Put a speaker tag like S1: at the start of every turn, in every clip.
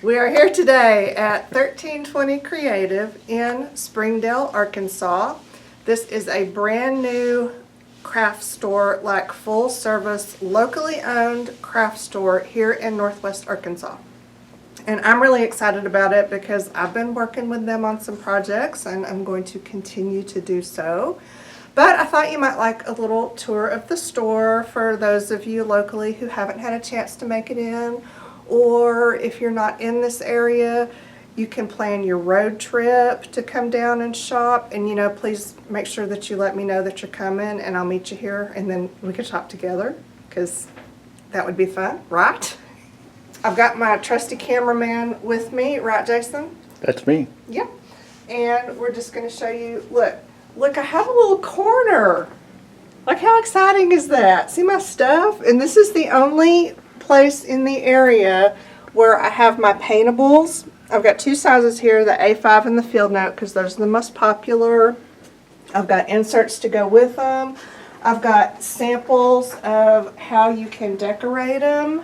S1: We are here today at 1320 Creative in Springdale, Arkansas. This is a brand new craft store, like full service, locally owned craft store here in Northwest Arkansas. And I'm really excited about it because I've been working with them on some projects and I'm going to continue to do so. But I thought you might like a little tour of the store for those of you locally who haven't had a chance to make it in. Or if you're not in this area, you can plan your road trip to come down and shop. And please make sure that you let me know that you're coming and I'll meet you here and then we can shop together because that would be fun, right? I've got my trusty cameraman with me, right, Jason?
S2: That's me.
S1: Yep. And we're just going to show you, look, I have a little corner. Like, how exciting is that? See my stuff? And this is the only place in the area where I have my paintables. I've got two sizes here, the A5 and the Field Note, because those are the most popular. I've got inserts to go with them. I've got samples of how you can decorate them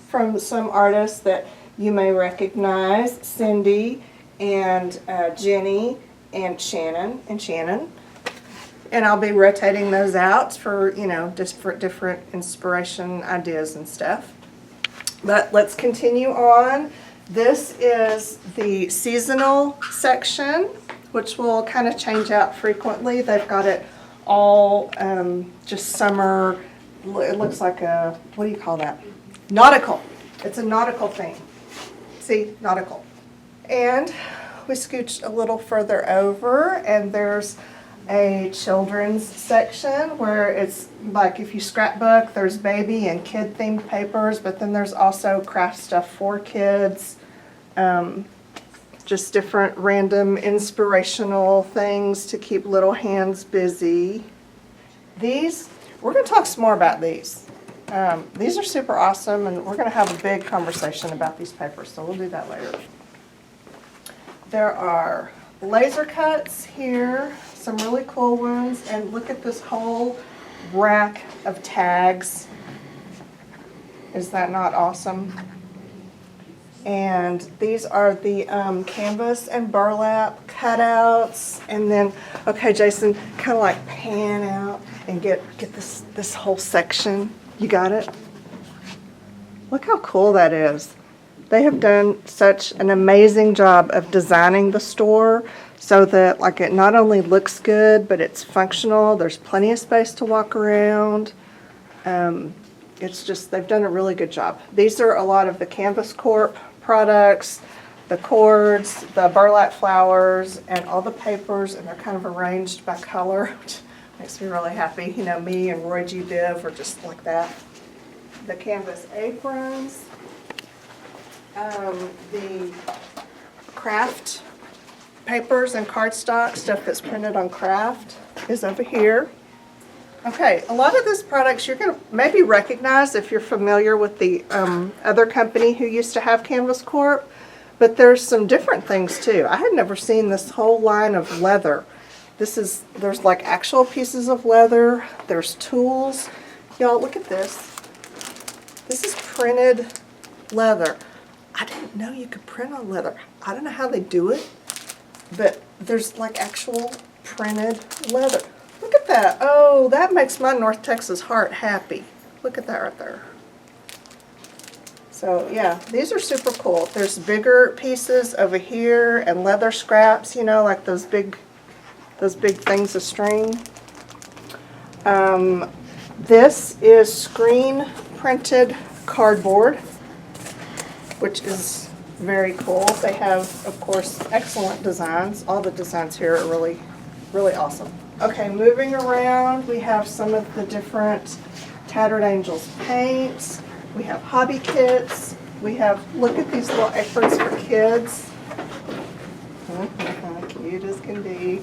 S1: from some artists that you may recognize, Cindy and Jenny and Shannon. And I'll be rotating those out for, just for different inspiration ideas and stuff. But let's continue on. This is the seasonal section, which will kind of change out frequently. They've got it all just summer. It looks like a, what do you call that? Nautical. It's a nautical theme. See, nautical. And we scooched a little further over, and there's a children's section where it's like if you scrapbook, there's baby and kid themed papers, but then there's also craft stuff for kids, just different random inspirational things to keep little hands busy. These, we're going to talk some more about these. These are super awesome, and we're going to have a big conversation about these papers, so we'll do that later. There are laser cuts here, some really cool ones, and look at this whole rack of tags. Is that not awesome? And these are the canvas and burlap cutouts. And then, okay, Jason, kind of like pan out and get this whole section. You got it? Look how cool that is. They have done such an amazing job of designing the store so that it not only looks good, but it's functional. There's plenty of space to walk around. It's just, they've done a really good job. These are a lot of the Canvas Corp products, the cords, the burlap flowers, and all the papers, and they're kind of arranged by color, which makes me really happy. Me and Roy G. Biv are just like that. The canvas aprons, the craft papers and cardstock, stuff that's printed on craft, is over here. Okay, a lot of these products you're going to maybe recognize if you're familiar with the other company who used to have Canvas Corp, but there's some different things too. I had never seen this whole line of leather. There's like actual pieces of leather, there's tools. Y'all, look at this. This is printed leather. I didn't know you could print on leather. I don't know how they do it, but there's like actual printed leather. Look at that. Oh, that makes my North Texas heart happy. Look at that right there. So yeah, these are super cool. There's bigger pieces over here and leather scraps, like those big things of string. This is screen printed cardboard, which is very cool. They have, of course, excellent designs. All the designs here are really, really awesome. Okay, moving around, we have some of the different Tattered Angels paints. We have hobby kits. We have, look at these little aprons for kids. Cute as can be.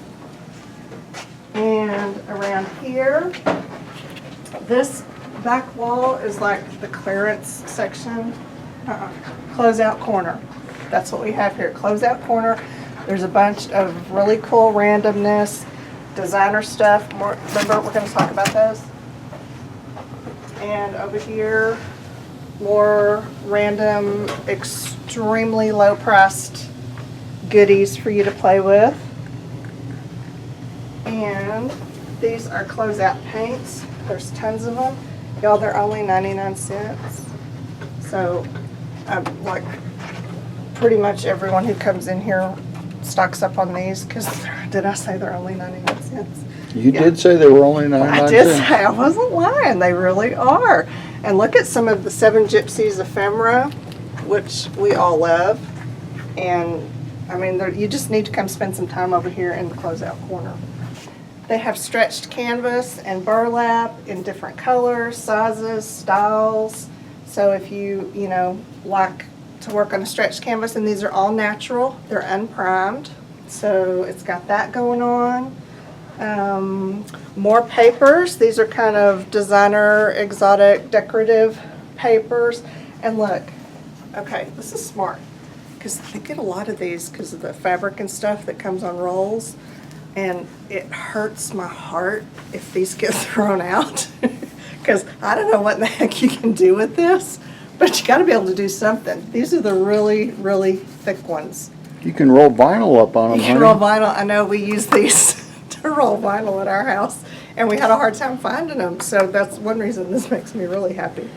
S1: And around here, this back wall is like the clearance section. Closeout corner. That's what we have here, closeout corner. There's a bunch of really cool randomness, designer stuff. Remember, we're going to talk about those. And over here, more random, extremely low-priced goodies for you to play with. And these are closeout paints. There's tons of them. Y'all, they're only 99 cents. So, like, pretty much everyone who comes in here stocks up on these, because did I say they're only 99 cents?
S2: You did say they were only 99 cents.
S1: I did say, I wasn't lying. They really are. And look at some of the Seven Gypsies ephemera, which we all love. And, I mean, you just need to come spend some time over here in the closeout corner. They have stretched canvas and burlap in different colors, sizes, styles. So if you like to work on a stretched canvas, and these are all natural, they're unprimed. So it's got that going on. More papers. These are kind of designer, exotic, decorative papers. And look, okay, this is smart, because they get a lot of these because of the fabric and stuff that comes on rolls. And it hurts my heart if these get thrown out, because I don't know what in the heck you can do with this, but you got to be able to do something. These are the really, really thick ones.
S2: You can roll vinyl up on them,
S1: You can roll vinyl. I know, we use these to roll vinyl at our house, and we had a hard time finding them, so that's one reason this makes me really happy.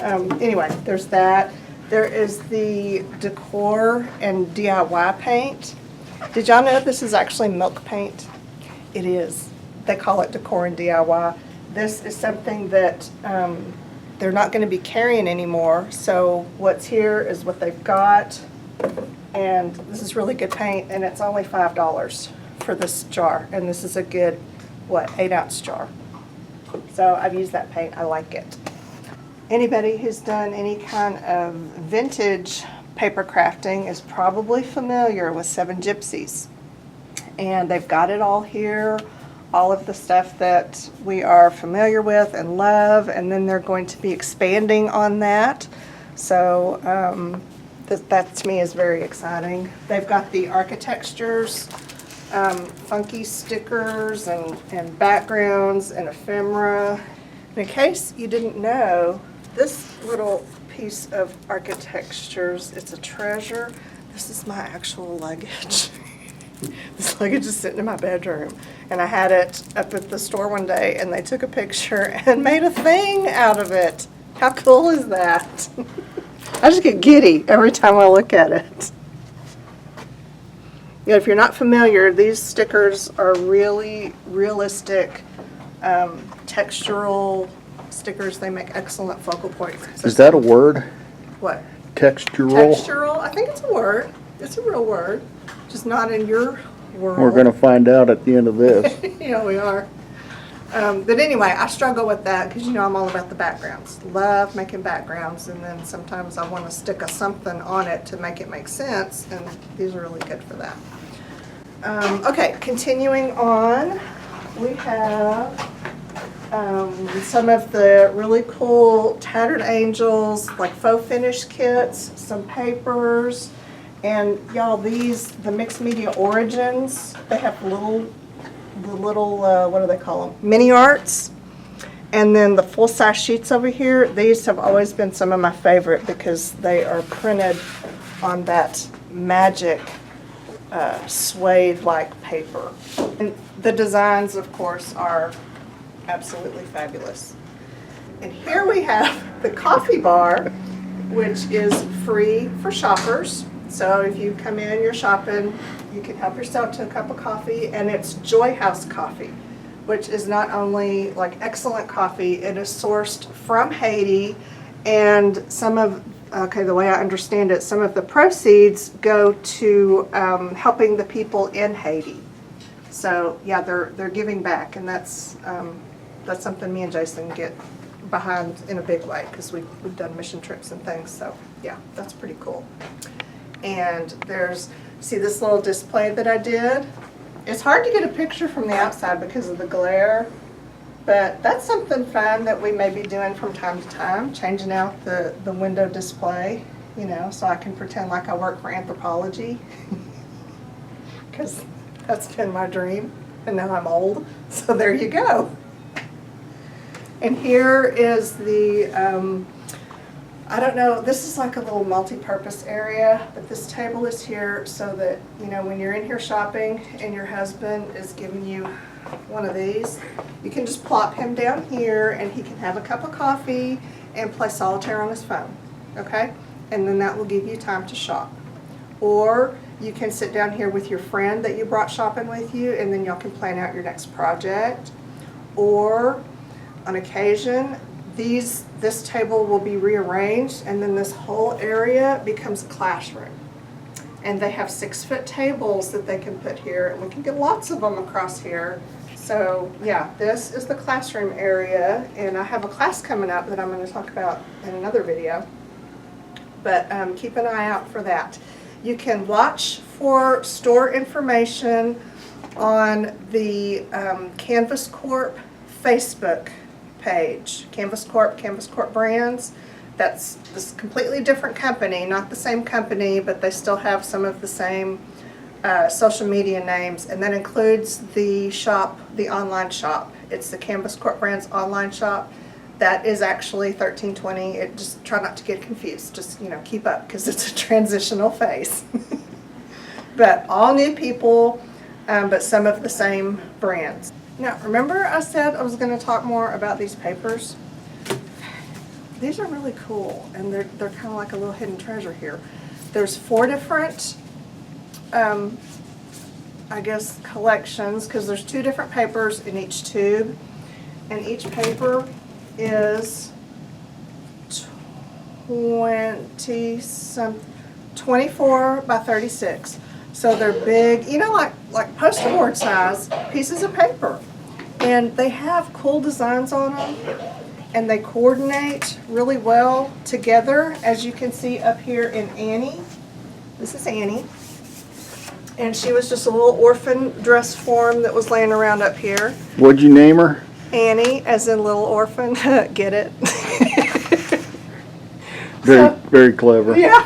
S1: Anyway, there's that. There is the decor and DIY paint. Did y'all know this is actually milk paint? It is. They call it decor and DIY. This is something that they're not going to be carrying anymore. So what's here is what they've got. And this is really good paint, and it's only $5 for this jar. And this is a good, 8-ounce jar. So I've used that paint. I like it. Anybody who's done any kind of vintage paper crafting is probably familiar with Seven Gypsies, and they've got it all here, all of the stuff that we are familiar with and love, and then they're going to be expanding on that. So that to me is very exciting. They've got the architectures, funky stickers and backgrounds and ephemera. And in case you didn't know, this little piece of architectures, it's a treasure. This is my actual luggage. This luggage is sitting in my bedroom, and I had it up at the store one day, and they took a picture and made a thing out of it. How cool is that? I just get giddy every time I look at it. If you're not familiar, these stickers are really realistic, textural stickers. They make excellent focal points.
S2: Is that a word?
S1: What?
S2: Textural?
S1: Textural. I think it's a word. It's a real word. Just not in your world.
S2: We're going to find out at the end of this.
S1: Yeah, we are. But anyway, I struggle with that because, I'm all about the backgrounds. Love making backgrounds, and then sometimes I want to stick a something on it to make it make sense, and these are really good for that. Okay, continuing on, we have some of the really cool Tattered Angels, like faux finish kits, some papers, and y'all, the Mixed Media Origins, they have the little, what do they call them? Mini arts. And then the full-size sheets over here, these have always been some of my favorite because they are printed on that magic suede-like paper. And the designs, of course, are absolutely fabulous. And here we have the coffee bar, which is free for shoppers. So if you come in, you're shopping, you can help yourself to a cup of coffee, and it's Joy House coffee, which is not only like excellent coffee, it is sourced from Haiti, and the way I understand it, some of the proceeds go to helping the people in Haiti. So yeah, they're giving back, and that's something me and Jason get behind in a big way because we've done mission trips and things. So yeah, that's pretty cool. And see this little display that I did? It's hard to get a picture from the outside because of the glare, but that's something fun that we may be doing from time to time, changing out the window display, so I can pretend like I work for anthropology, because that's been my dream, and now I'm old, so there you go. And here is the I don't know, this is like a little multi-purpose area, but this table is here so that, you know, when you're in here shopping and your husband is giving you one of these, you can just plop him down here and he can have a cup of coffee and play solitaire on his phone, okay? And then that will give you time to shop. Or you can sit down here with your friend that you brought shopping with you, and then y'all can plan out your next project. Or on occasion, this table will be rearranged, and then this whole area becomes a classroom. And they have 6-foot tables that they can put here, and we can get lots of them across here. So yeah, this is the classroom area, and I have a class coming up that I'm going to talk about in another video. But keep an eye out for that. You can watch for store information on the Canvas Corp Facebook page. Canvas Corp Brands. That's this completely different company, not the same company, but they still have some of the same social media names, and that includes the shop, the online shop. It's the Canvas Corp Brands online shop. That is actually 1320. It just try not to get confused. Just, you know, keep up because it's a transitional phase. But all new people, but some of the same brands. Now, remember I said I was going to talk more about these papers? These are really cool, and they're kind of like a little hidden treasure here. There's 4 different, I guess, collections, because there's 2 different papers in each tube, and each paper is 24 by 36. So they're big, you know, like poster board size pieces of paper. And they have cool designs on them, and they coordinate really well together, as you can see up here in Annie. This is Annie. And she was just a little orphan dress form that was laying around up here.
S2: What'd you name her?
S1: Annie, as in little orphan. Get it?
S2: Very clever.
S1: Yeah.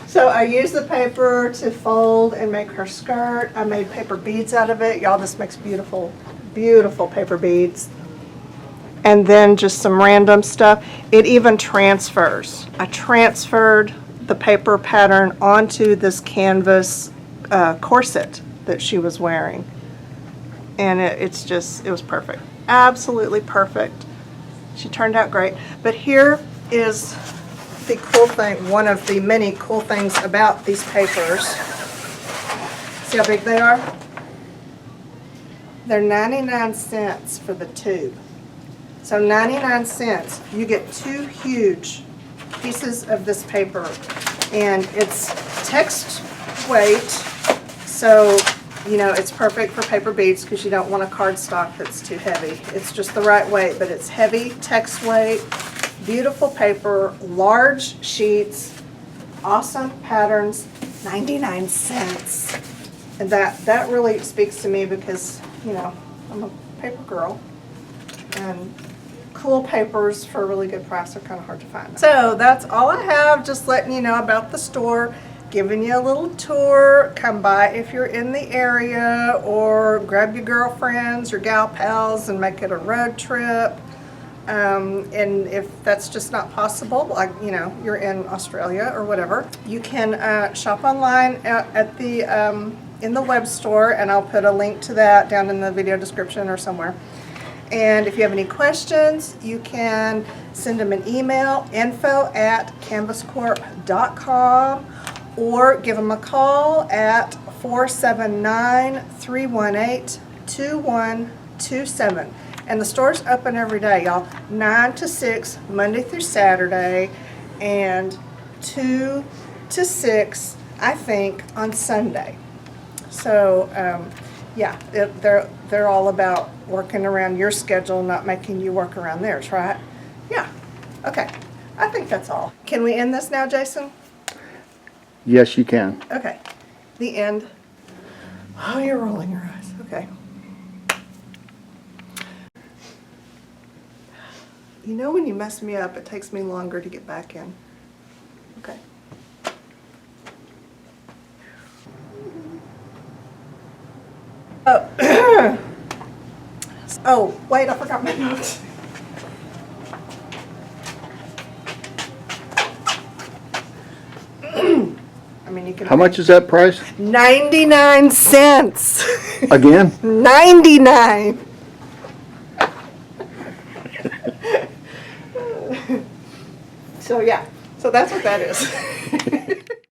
S1: So I used the paper to fold and make her skirt. I made paper beads out of it. Y'all, this makes beautiful, beautiful paper beads. And then just some random stuff. It even transfers. I transferred the paper pattern onto this canvas corset that she was wearing. And it was perfect. Absolutely perfect. She turned out great. But here is the cool thing, one of the many cool things about these papers. See how big they are? They're 99 cents for the tube. So 99 cents, you get 2 huge pieces of this paper, and it's text weight, so you know it's perfect for paper beads because you don't want a cardstock that's too heavy. It's just the right weight, but it's heavy text weight, beautiful paper, large sheets, awesome patterns, 99 cents. And that really speaks to me because, you know, I'm a paper girl, and cool papers for a really good price are kind of hard to find. So that's all I have, just letting you know about the store, giving you a little tour. Come by if you're in the area, or grab your girlfriends or gal pals and make it a road trip. And if that's just not possible, like, you know, you're in Australia or whatever, you can shop online at the in the web store, and I'll put a link to that down in the video description or somewhere. And if you have any questions, you can send them an email, info@canvascorp.com, or give them a call at 479-318-2127. And the store's open every day, y'all. 9 to 6, Monday through Saturday, and 2 to 6, I think, on Sunday. So, yeah, they're all about working around your schedule, not making you work around theirs, right? Yeah. Okay. I think that's all. Can we end this now, Jason?
S2: Yes, you can.
S1: Okay. The end. Oh, you're rolling your eyes. Okay. You know, when you mess me up, it takes me longer to get back in. Okay. Oh, oh, wait, I forgot my notes. I mean, you can.
S2: How much is that price?
S1: 99 cents.
S2: Again?
S1: 99. So yeah, so that's what that is.